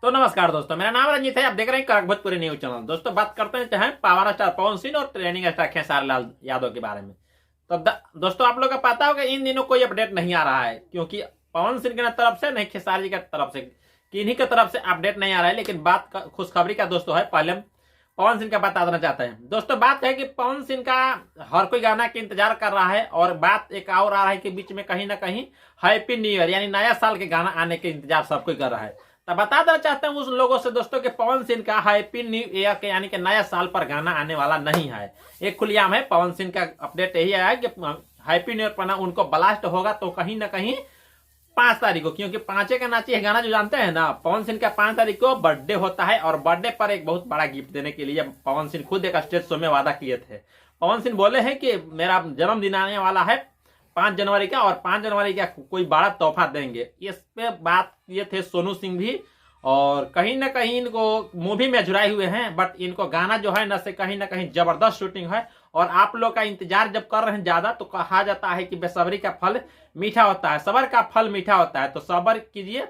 तो नमस्कार दोस्तों, मेरा नाम रंजीत है। आप देख रहे हैं कड़क भोजपुरी न्यूज चैनल। दोस्तों बात करते हैं पावर स्टार पवन सिंह और ट्रेनिंग स्टार खेसारी लाल यादव के बारे में। तो दोस्तों आप लोग का पता होगा इन दिनों कोई अपडेट नहीं आ रहा है, क्योंकि पवन सिंह की तरफ से नहीं खेसारी जी की तरफ से, किन्हीं की तरफ से अपडेट नहीं आ रहा है। लेकिन बात खुशखबरी का दोस्तों है, पहले हम पवन सिंह का बता देना चाहते हैं। दोस्तों बात है कि पवन सिंह का हर कोई गाना के इंतजार कर रहा है, और बात एक और आ रहा है कि बीच में कहीं ना कहीं हैप्पी न्यू ईयर यानी नया साल के गाना आने के इंतजार सब कोई कर रहा है। तो बता देना चाहते हैं उस लोगों से दोस्तों कि पवन सिंह का हैप्पी न्यू ईयर के यानी कि नया साल पर गाना आने वाला नहीं है। एक खुलेआम है, पवन सिंह का अपडेट यही आया है कि हैप्पी न्यू ईयर पर ना उनको ब्लास्ट होगा तो कहीं ना कहीं 5 तारीख को, क्योंकि पांचे का नाची है गाना जो जानते हैं ना, पवन सिंह का 5 तारीख को बर्थडे होता है। और बर्थडे पर एक बहुत बड़ा गिफ्ट देने के लिए पवन सिंह खुद एक स्टेज शो में वादा किए थे। पवन सिंह बोले हैं कि मेरा जन्मदिन आने वाला है 5 जनवरी का, और 5 जनवरी का कोई बड़ा तोहफा देंगे। इस पे बात किए थे सोनू सिंह भी, और कहीं ना कहीं इनको मूवी में जुड़ाए हुए हैं। बट इनको गाना जो है न से कहीं ना कहीं जबरदस्त शूटिंग है, और आप लोग का इंतजार जब कर रहे हैं ज्यादा, तो कहा जाता है कि बेसब्री का फल मीठा होता है, सबर का फल मीठा होता है। तो सबर कीजिए,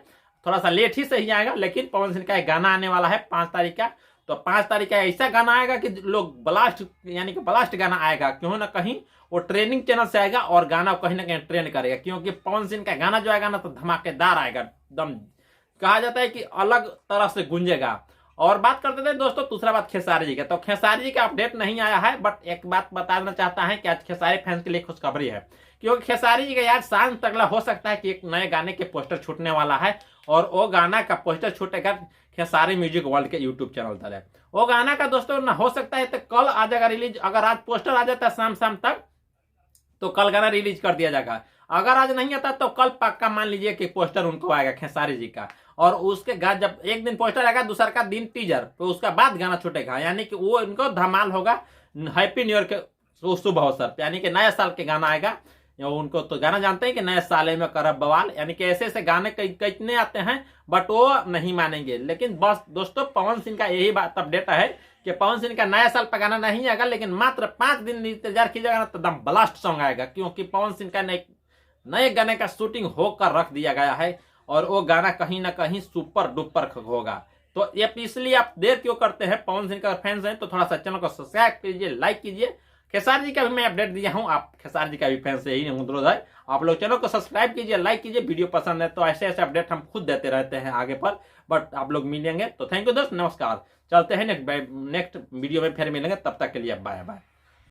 थोड़ा सा लेट ही सही आएगा, लेकिन पवन सिंह का एक गाना आने वाला है 5 तारीख का। तो 5 तारीख का ऐसा गाना आएगा कि लोग ब्लास्ट यानी कि ब्लास्ट गाना आएगा, क्यों ना कहीं वो ट्रेनिंग चैनल से आएगा और गाना कहीं ना कहीं ट्रेंड करेगा। क्योंकि पवन सिंह का गाना जो आएगा ना तो धमाकेदार आएगा, एकदम कहा जाता है कि अलग तरह से गूंजेगा। और बात करते थे दोस्तों दूसरा बात खेसारी जी का। तो खेसारी जी का अपडेट नहीं आया है, बट एक बात बता देना चाहता है कि आज खेसारी फैंस के लिए खुशखबरी है, क्योंकि खेसारी जी का यार शाम तकला हो सकता है कि एक नए गाने के पोस्टर छूटने वाला है, और वो गाना का पोस्टर छूटेगा खेसारी म्यूजिक वर्ल्ड के यूट्यूब चैनल पर है। वो गाना का दोस्तों ना हो सकता है तो कल आ जाएगा रिलीज। अगर आज पोस्टर आ जाता है शाम तक तो कल गाना रिलीज कर दिया जाएगा। अगर आज नहीं आता तो कल पक्का मान लीजिए कि पोस्टर उनको आएगा खेसारी जी का। और उसके बाद जब एक दिन पोस्टर आएगा, दूसरा का दिन टीजर, तो उसका बाद गाना छूटेगा, यानी कि वो इनको धमाल होगा हैप्पी न्यू ईयर के शुभ अवसर पे, यानी कि नया साल के गाना आएगा। उनको तो गाना जानते हैं कि नए साल में करब बवाल, यानी कि ऐसे ऐसे गाने कितने आते हैं, बट वो नहीं मानेंगे। लेकिन बस दोस्तों पवन सिंह का यही बात अपडेट है कि पवन सिंह का नया साल पर गाना नहीं आएगा, लेकिन मात्र 5 दिन इंतजार कीजिएगा ना तो दम ब्लास्ट सॉन्ग आएगा। क्योंकि पवन सिंह का नए गाने का शूटिंग होकर रख दिया गया है, और वो गाना कहीं ना कहीं सुपर डुपर होगा। तो ये इसलिए आप देर क्यों करते हैं, पवन सिंह का फैंस हैं तो थोड़ा सा चैनल को सब्सक्राइब कीजिए, लाइक कीजिए। खेसारी जी का भी मैं अपडेट दिया हूं, आप खेसारी जी का भी फैंस यही अनुरोध है, आप लोग चैनल को सब्सक्राइब कीजिए, लाइक कीजिए। वीडियो पसंद है तो ऐसे ऐसे अपडेट हम खुद देते रहते हैं आगे पर, बट आप लोग मिलेंगे तो थैंक यू दोस्त, नमस्कार। चलते हैं नेक्स्ट वीडियो में फिर मिलेंगे, तब तक के लिए बाय बाय।